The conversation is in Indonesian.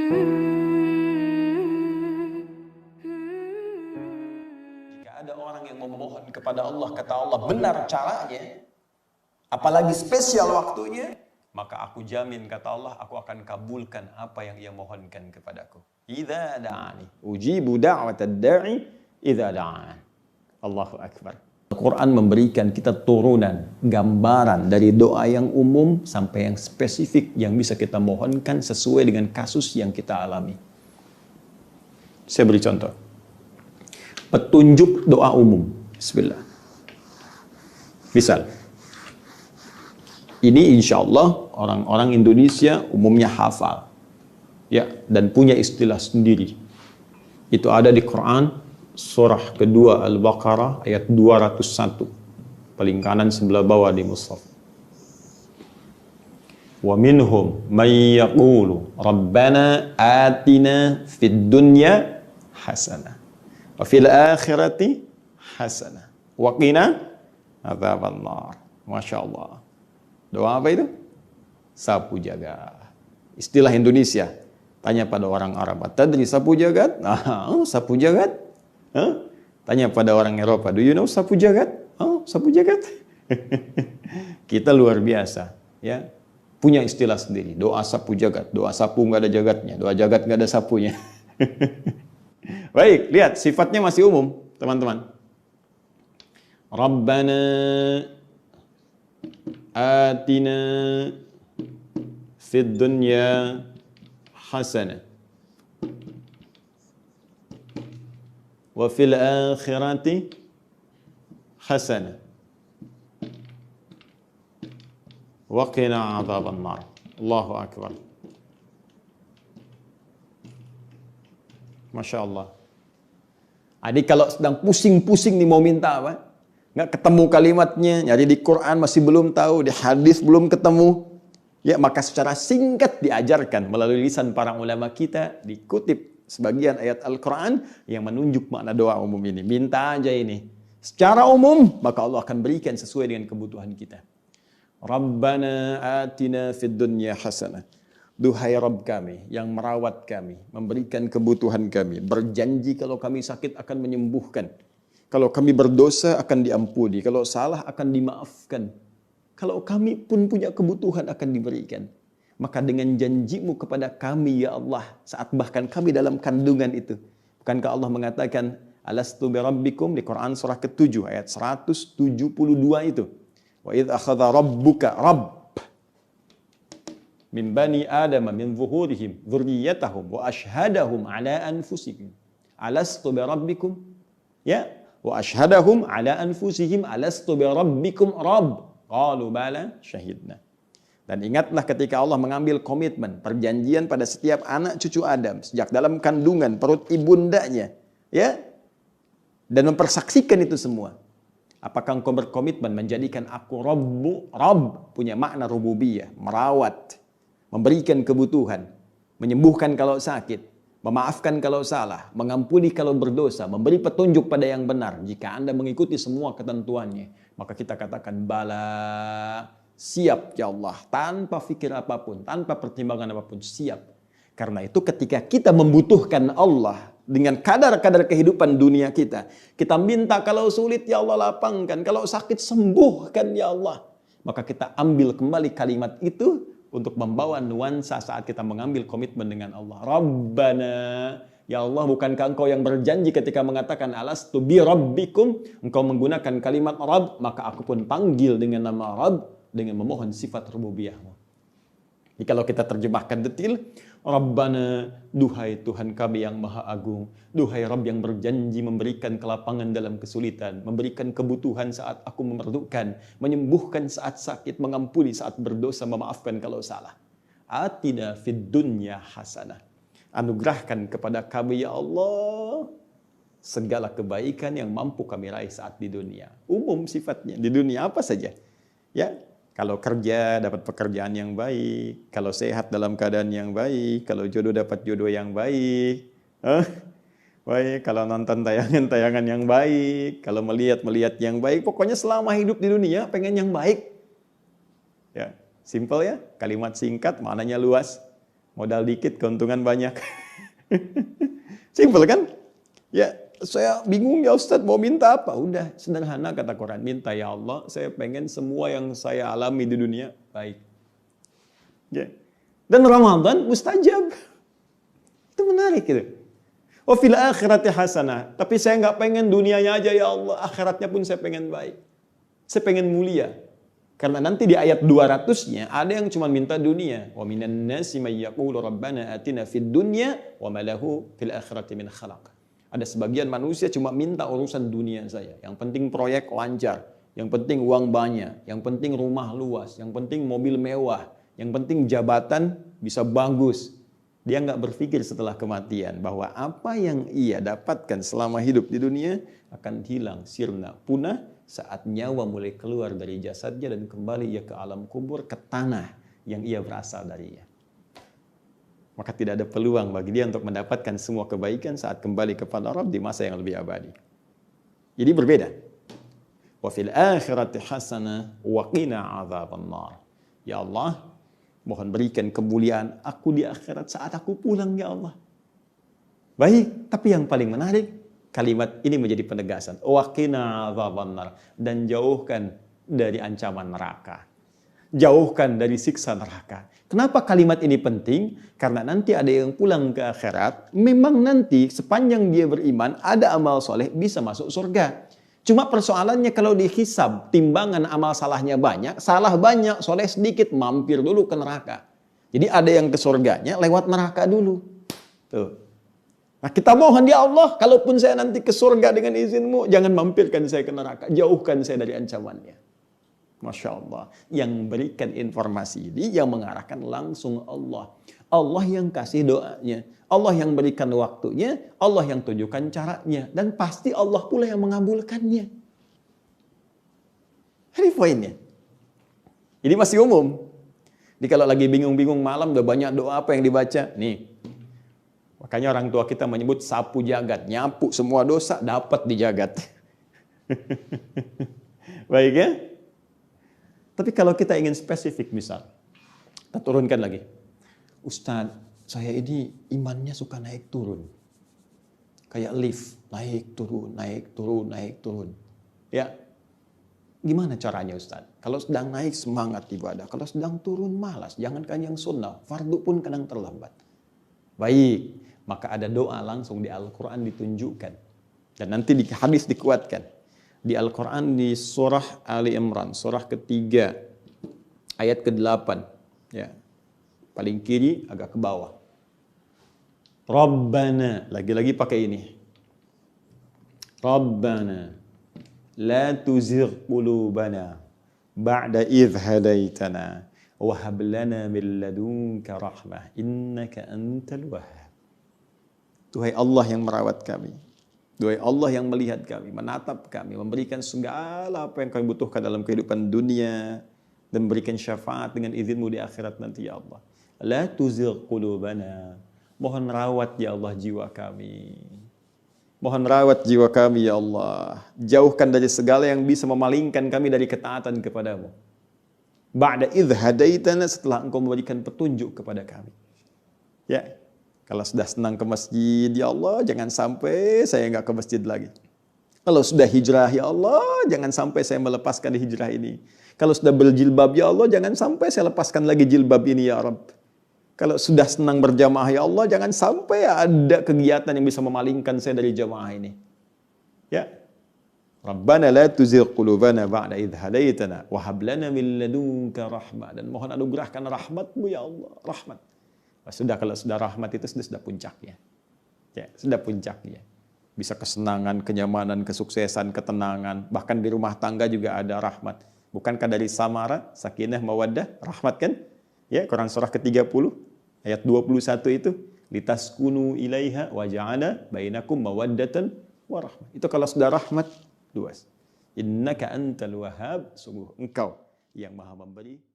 Jika ada orang yang memohon kepada Allah, kata Allah, benar caranya, apalagi spesial waktunya, maka aku jamin, kata Allah, aku akan kabulkan apa yang ia mohonkan kepadaku. Idza da'ani ujibu da'watad da'i idza da'an. Allahu akbar. Al-Quran memberikan kita turunan, gambaran dari doa yang umum sampai yang spesifik yang bisa kita mohonkan sesuai dengan kasus yang kita alami. Saya beri contoh. Petunjuk doa umum. Bismillah. Misal, ini insya Allah orang-orang Indonesia umumnya hafal, ya, dan punya istilah sendiri. Itu ada di Quran, surah kedua Al-Baqarah ayat 201, paling kanan sebelah bawah di mushaf. Wa minhum may yaqulu rabbana atina fid dunya hasanah wa fil akhirati hasanah wa qina adzabannar. Masya Allah. Doa apa itu? Sapu jagat. Istilah Indonesia. Tanya pada orang Arab, tadri sapu jagat? Sapu jagat? Tanya pada orang Eropa, do you know sapu jagat? Sapu jagat? Kita luar biasa, ya. Punya istilah sendiri. Doa sapu jagat. Doa sapu nggak ada jagatnya. Doa jagat nggak ada sapunya. Baik, lihat sifatnya masih umum, teman-teman. Rabbana atina fid dunya hasanah wa fil akhirati hasanah wa qina adzabannar. Allahu akbar. Masya Allah. Adik kalau sedang pusing-pusing nih mau minta apa, nggak ketemu kalimatnya, nyari di Quran masih belum tahu, di hadis belum ketemu, ya, maka secara singkat diajarkan melalui lisan para ulama kita, dikutip sebagian ayat Al-Quran yang menunjuk makna doa umum ini. Minta aja ini secara umum, maka Allah akan berikan sesuai dengan kebutuhan kita. Rabbana atina fid dunya hasanah. Duhai Rabb kami yang merawat kami, memberikan kebutuhan kami, berjanji kalau kami sakit akan menyembuhkan, kalau kami berdosa akan diampuni, kalau salah akan dimaafkan, kalau kami pun punya kebutuhan akan diberikan. Maka dengan janjimu kepada kami ya Allah, saat bahkan kami dalam kandungan itu, bukankah Allah mengatakan alastu bi rabbikum di Quran surah ke-7 ayat 172 itu, wa idz akhadha rabbuka rabb min bani Adam min zuhurihim dzurriyyatahum wa ashhadahum ala anfusihim alastu bi rabbikum, ya, wa ashhadahum ala anfusihim alastu bi rabbikum rabb qalu bala syahidna. Dan ingatlah ketika Allah mengambil komitmen perjanjian pada setiap anak cucu Adam sejak dalam kandungan perut ibundanya, ya, dan mempersaksikan itu semua. Apakah engkau berkomitmen menjadikan aku Rabbu? Rabb punya makna rububiyah, merawat, memberikan kebutuhan, menyembuhkan kalau sakit, memaafkan kalau salah, mengampuni kalau berdosa, memberi petunjuk pada yang benar. Jika Anda mengikuti semua ketentuannya, maka kita katakan bala, siap ya Allah, tanpa fikir apapun, tanpa pertimbangan apapun, siap. Karena itu ketika kita membutuhkan Allah dengan kadar-kadar kehidupan dunia kita minta kalau sulit ya Allah lapangkan, kalau sakit sembuhkan ya Allah. Maka kita ambil kembali kalimat itu untuk membawa nuansa saat kita mengambil komitmen dengan Allah. Rabbana, ya Allah, bukankah engkau yang berjanji ketika mengatakan alastu bi rabbikum, engkau menggunakan kalimat Rabb, maka aku pun panggil dengan nama Rabb dengan memohon sifat rububiyahmu. Jadi kalau kita terjemahkan detil, Rabbana, duhai Tuhan kami yang maha agung, duhai Rabb yang berjanji memberikan kelapangan dalam kesulitan, memberikan kebutuhan saat aku memerlukan, menyembuhkan saat sakit, mengampuni saat berdosa, memaafkan kalau salah. Atina fid dunya hasanah. Anugerahkan kepada kami ya Allah segala kebaikan yang mampu kami raih saat di dunia. Umum sifatnya, di dunia apa saja. Ya, kalau kerja dapat pekerjaan yang baik, kalau sehat dalam keadaan yang baik, kalau jodoh dapat jodoh yang baik, baik, kalau nonton tayangan-tayangan yang baik, kalau melihat yang baik, pokoknya selama hidup di dunia pengen yang baik. Ya, simple ya, kalimat singkat, maknanya luas. Modal dikit, keuntungan banyak. Simpel kan? Ya, saya bingung ya Ustadz mau minta apa? Udah, sederhana kata Quran. Minta ya Allah, saya pengen semua yang saya alami di dunia baik. Ya. Dan Ramadan mustajab. Itu menarik gitu. Wa fil akhirati hasanah. Tapi saya nggak pengen dunianya aja ya Allah, akhiratnya pun saya pengen baik. Saya pengen mulia. Karena nanti di ayat 200-nya ada yang cuma minta dunia. Wa minan nasi may yaqulu rabbana atina fid dunya wa ma lahu fil akhirati min khalaq. Ada sebagian manusia cuma minta urusan dunia saya. Yang penting proyek lancar, yang penting uang banyak, yang penting rumah luas, yang penting mobil mewah, yang penting jabatan bisa bagus. Dia nggak berpikir setelah kematian bahwa apa yang ia dapatkan selama hidup di dunia akan hilang, sirna, punah saat nyawa mulai keluar dari jasadnya dan kembali ia ke alam kubur, ke tanah yang ia berasal darinya. Maka tidak ada peluang bagi dia untuk mendapatkan semua kebaikan saat kembali kepada Rabb di masa yang lebih abadi. Jadi berbeda. Wa fil akhirati hasanah wa qina adzabannar. Ya Allah, mohon berikan kemuliaan aku di akhirat saat aku pulang ya Allah. Baik, tapi yang paling menarik, kalimat ini menjadi penegasan. Wa qina adzabannar, dan jauhkan dari ancaman neraka. Jauhkan dari siksa neraka. Kenapa kalimat ini penting? Karena nanti ada yang pulang ke akhirat, memang nanti sepanjang dia beriman, ada amal soleh, bisa masuk surga. Cuma persoalannya kalau dihisab, timbangan amal salahnya banyak, salah banyak, soleh sedikit, mampir dulu ke neraka. Jadi ada yang ke surganya lewat neraka dulu. Tuh. Nah kita mohon ya Allah, kalaupun saya nanti ke surga dengan izinmu, jangan mampirkan saya ke neraka, jauhkan saya dari ancamannya. Masya Allah. Yang berikan informasi ini, yang mengarahkan langsung Allah. Allah yang kasih doanya. Allah yang berikan waktunya. Allah yang tunjukkan caranya. Dan pasti Allah pula yang mengabulkannya. Ini poinnya. Ini masih umum. Jadi kalau lagi bingung-bingung malam, udah banyak doa apa yang dibaca. Nih. Makanya orang tua kita menyebut sapu jagat. Nyapu semua dosa, dapat di jagat. Baik ya? Tapi kalau kita ingin spesifik misal, kita turunkan lagi. Ustadz, saya ini imannya suka naik turun. Kayak lift, naik turun, naik turun, naik turun. Ya, gimana caranya Ustadz? Kalau sedang naik semangat ibadah, kalau sedang turun malas. Jangankan yang sunnah, fardu pun kadang terlambat. Baik, maka ada doa langsung di Al-Quran ditunjukkan. Dan nanti di hadis dikuatkan. Di Al-Quran di surah Ali Imran, surah ketiga, ayat ke-8. Ya. Paling kiri, agak ke bawah. Rabbana, lagi-lagi pakai ini. Rabbana, la tuzigh qulubana ba'da idh hadaitana wa hab lana min ladunka rahmah innaka antal wahhab. Tuhai Allah yang merawat kami. Duhai Allah yang melihat kami, menatap kami, memberikan segala apa yang kami butuhkan dalam kehidupan dunia dan memberikan syafaat dengan izinmu di akhirat nanti ya Allah. La tuzigh qulubana. Mohon rawat ya Allah jiwa kami. Mohon rawat jiwa kami ya Allah. Jauhkan dari segala yang bisa memalingkan kami dari ketaatan kepadamu. Ba'da idh hadaitana, setelah engkau memberikan petunjuk kepada kami. Ya. Kalau sudah senang ke masjid, ya Allah, jangan sampai saya nggak ke masjid lagi. Kalau sudah hijrah, ya Allah, jangan sampai saya melepaskan hijrah ini. Kalau sudah berjilbab, ya Allah, jangan sampai saya lepaskan lagi jilbab ini, ya Rabb. Kalau sudah senang berjamaah, ya Allah, jangan sampai ada kegiatan yang bisa memalingkan saya dari jamaah ini. Ya. Rabbana la tuzigh qulubana ba'da idh hadaitana wa hab lana min ladunka rahmah. Dan mohon anugerahkan rahmat-Mu, ya Allah, rahmat. Sudah, kalau sudah rahmat itu sudah puncaknya. Ya, sudah puncaknya. Bisa kesenangan, kenyamanan, kesuksesan, ketenangan. Bahkan di rumah tangga juga ada rahmat. Bukankah dari samara, sakinah, mawaddah, rahmat kan? Ya, Quran surah ke-30, ayat 21 itu. Litaskunu ilaiha wa ja'ala bainakum mawaddatan wa rahmah. Itu kalau sudah rahmat, luas. Innaka antal wahhab, sungguh engkau yang maha memberi.